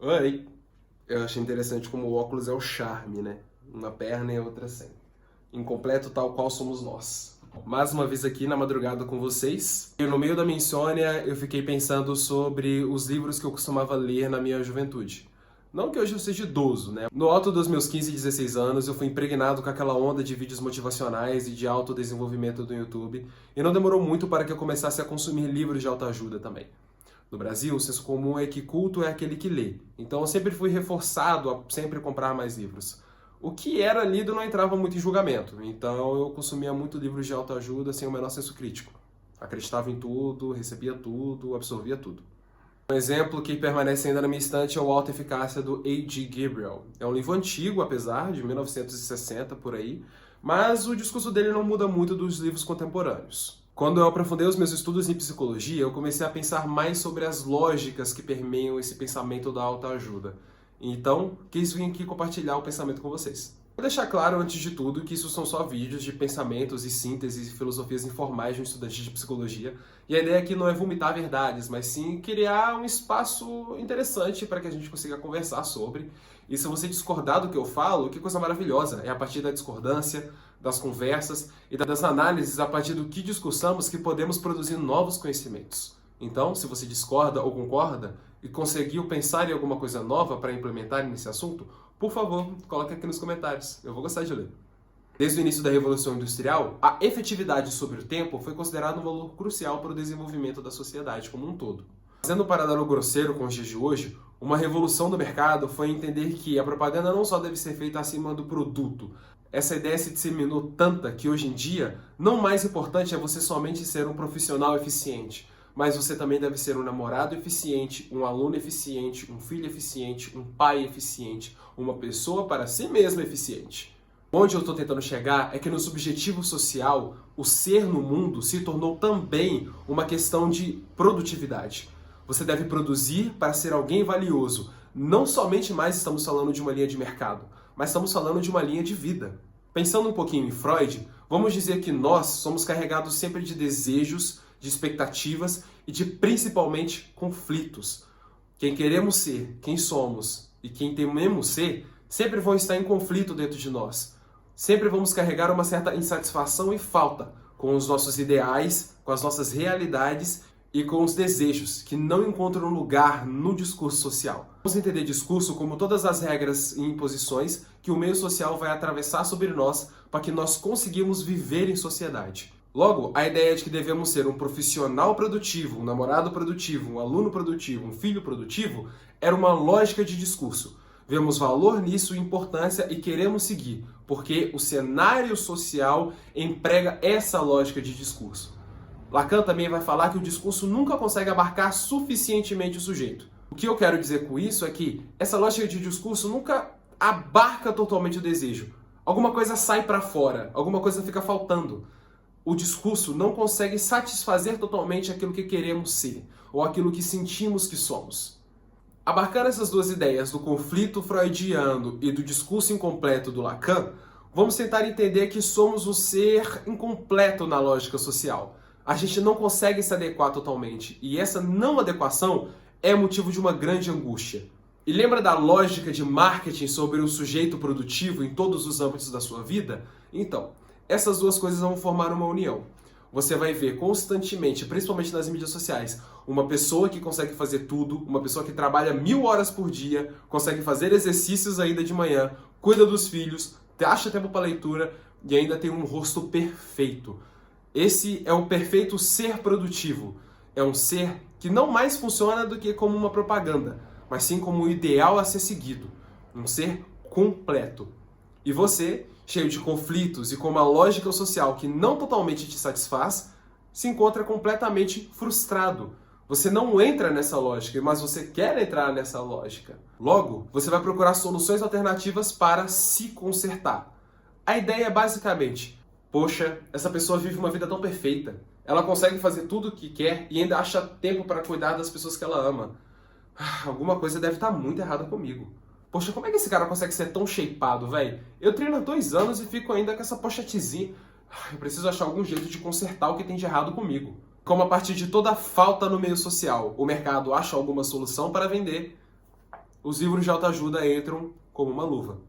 Oi. Eu achei interessante como o óculos é o charme, né? Uma perna e a outra sem. Incompleto tal qual somos nós. Mais uma vez aqui na madrugada com vocês. E no meio da minha insônia, eu fiquei pensando sobre os livros que eu costumava ler na minha juventude. Não que hoje eu seja idoso, né? No alto dos meus 15 e 16 anos, eu fui impregnado com aquela onda de vídeos motivacionais e de autodesenvolvimento do YouTube, e não demorou muito para que eu começasse a consumir livros de autoajuda também. No Brasil, o senso comum é que culto é aquele que lê. Então eu sempre fui reforçado a sempre comprar mais livros. O que era lido não entrava muito em julgamento, então eu consumia muito livros de autoajuda sem o menor senso crítico. Acreditava em tudo, recebia tudo, absorvia tudo. Um exemplo que permanece ainda na minha estante é o Alta Eficácia do A.G. Gabriel. É um livro antigo, apesar de 1960 por aí, mas o discurso dele não muda muito dos livros contemporâneos. Quando eu aprofundei os meus estudos em psicologia, eu comecei a pensar mais sobre as lógicas que permeiam esse pensamento da autoajuda. Então, quis vir aqui compartilhar o pensamento com vocês. Vou deixar claro, antes de tudo, que isso são só vídeos de pensamentos e sínteses e filosofias informais de um estudante de psicologia, e a ideia aqui não é vomitar verdades, mas sim criar um espaço interessante para que a gente consiga conversar sobre. E se você discordar do que eu falo, que coisa maravilhosa! É a partir da discordância, das conversas e das análises a partir do que discursamos que podemos produzir novos conhecimentos. Então, se você discorda ou concorda e conseguiu pensar em alguma coisa nova para implementar nesse assunto, por favor, coloque aqui nos comentários. Eu vou gostar de ler. Desde o início da Revolução Industrial, a efetividade sobre o tempo foi considerada um valor crucial para o desenvolvimento da sociedade como um todo. Fazendo um paralelo grosseiro com os dias de hoje, uma revolução do mercado foi entender que a propaganda não só deve ser feita acima do produto. Essa ideia se disseminou tanta que hoje em dia, não mais importante é você somente ser um profissional eficiente, mas você também deve ser um namorado eficiente, um aluno eficiente, um filho eficiente, um pai eficiente, uma pessoa para si mesma eficiente. Onde eu estou tentando chegar é que no subjetivo social, o ser no mundo se tornou também uma questão de produtividade. Você deve produzir para ser alguém valioso. Não somente mais estamos falando de uma linha de mercado, mas estamos falando de uma linha de vida. Pensando um pouquinho em Freud, vamos dizer que nós somos carregados sempre de desejos, de expectativas e de principalmente conflitos. Quem queremos ser, quem somos e quem tememos ser, sempre vão estar em conflito dentro de nós. Sempre vamos carregar uma certa insatisfação e falta com os nossos ideais, com as nossas realidades e com os desejos que não encontram lugar no discurso social. Vamos entender discurso como todas as regras e imposições que o meio social vai atravessar sobre nós para que nós conseguimos viver em sociedade. Logo, a ideia de que devemos ser um profissional produtivo, um namorado produtivo, um aluno produtivo, um filho produtivo, era uma lógica de discurso. Vemos valor nisso e importância e queremos seguir, porque o cenário social emprega essa lógica de discurso. Lacan também vai falar que o discurso nunca consegue abarcar suficientemente o sujeito. O que eu quero dizer com isso é que essa lógica de discurso nunca abarca totalmente o desejo. Alguma coisa sai para fora, alguma coisa fica faltando. O discurso não consegue satisfazer totalmente aquilo que queremos ser, ou aquilo que sentimos que somos. Abarcando essas duas ideias do conflito freudiano e do discurso incompleto do Lacan, vamos tentar entender que somos um ser incompleto na lógica social. A gente não consegue se adequar totalmente, e essa não adequação é motivo de uma grande angústia. E lembra da lógica de marketing sobre o sujeito produtivo em todos os âmbitos da sua vida? Então, essas duas coisas vão formar uma união. Você vai ver constantemente, principalmente nas mídias sociais, uma pessoa que consegue fazer tudo, uma pessoa que trabalha 1000 horas por dia, consegue fazer exercícios ainda de manhã, cuida dos filhos, acha tempo para leitura e ainda tem um rosto perfeito. Esse é o perfeito ser produtivo. É um ser que não mais funciona do que como uma propaganda, mas sim como um ideal a ser seguido. Um ser completo. E você, cheio de conflitos e com uma lógica social que não totalmente te satisfaz, se encontra completamente frustrado. Você não entra nessa lógica, mas você quer entrar nessa lógica. Logo, você vai procurar soluções alternativas para se consertar. A ideia é basicamente: poxa, essa pessoa vive uma vida tão perfeita. Ela consegue fazer tudo o que quer e ainda acha tempo para cuidar das pessoas que ela ama. Alguma coisa deve estar muito errada comigo. Poxa, como é que esse cara consegue ser tão shapeado, velho? Eu treino há 2 anos e fico ainda com essa pochetezinha. Eu preciso achar algum jeito de consertar o que tem de errado comigo. Como a partir de toda falta no meio social, o mercado acha alguma solução para vender. os livros de autoajuda entram como uma luva.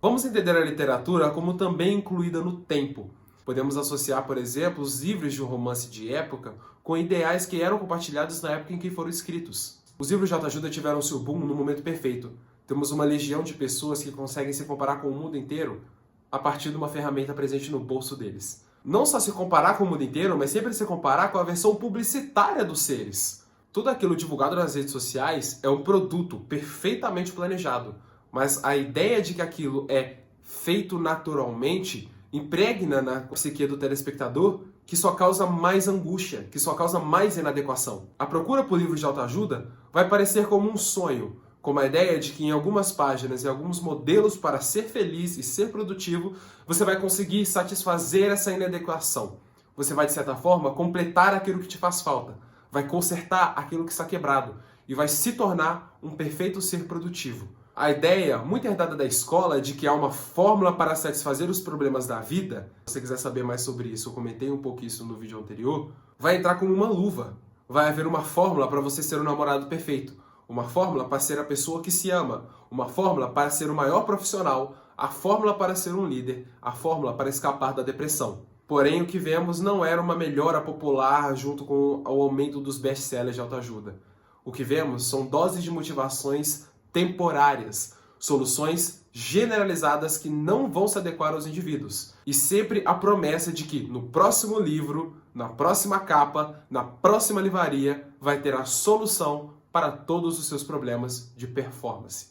Vamos entender a literatura como também incluída no tempo. Podemos associar, por exemplo, os livros de um romance de época com ideais que eram compartilhados na época em que foram escritos. Os livros de autoajuda tiveram seu boom no momento perfeito. Temos uma legião de pessoas que conseguem se comparar com o mundo inteiro a partir de uma ferramenta presente no bolso deles. Não só se comparar com o mundo inteiro, mas sempre se comparar com a versão publicitária dos seres. Tudo aquilo divulgado nas redes sociais é um produto perfeitamente planejado, mas a ideia de que aquilo é feito naturalmente impregna na psique do telespectador, que só causa mais angústia, que só causa mais inadequação. A procura por livros de autoajuda vai parecer como um sonho, como a ideia de que em algumas páginas e alguns modelos para ser feliz e ser produtivo, você vai conseguir satisfazer essa inadequação. Você vai, de certa forma, completar aquilo que te faz falta, vai consertar aquilo que está quebrado e vai se tornar um perfeito ser produtivo. A ideia, muito herdada da escola, de que há uma fórmula para satisfazer os problemas da vida, se você quiser saber mais sobre isso, eu comentei um pouco isso no vídeo anterior, vai entrar como uma luva. Vai haver uma fórmula para você ser o namorado perfeito, uma fórmula para ser a pessoa que se ama, uma fórmula para ser o maior profissional, a fórmula para ser um líder, a fórmula para escapar da depressão. Porém, o que vemos não era uma melhora popular junto com o aumento dos best-sellers de autoajuda. O que vemos são doses de motivações temporárias, soluções generalizadas que não vão se adequar aos indivíduos. E sempre a promessa de que no próximo livro, na próxima capa, na próxima livraria, vai ter a solução para todos os seus problemas de performance.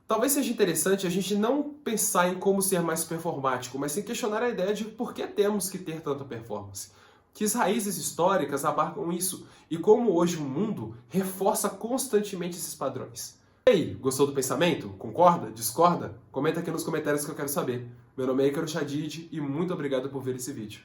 Talvez seja interessante a gente não pensar em como ser mais performático, mas sim questionar a ideia de por que temos que ter tanta performance. Que as raízes históricas abarcam isso e como hoje o mundo reforça constantemente esses padrões. E aí, gostou do pensamento? Concorda? Discorda? Comenta aqui nos comentários que eu quero saber. Meu nome é Ícaro Chadid e muito obrigado por ver esse vídeo.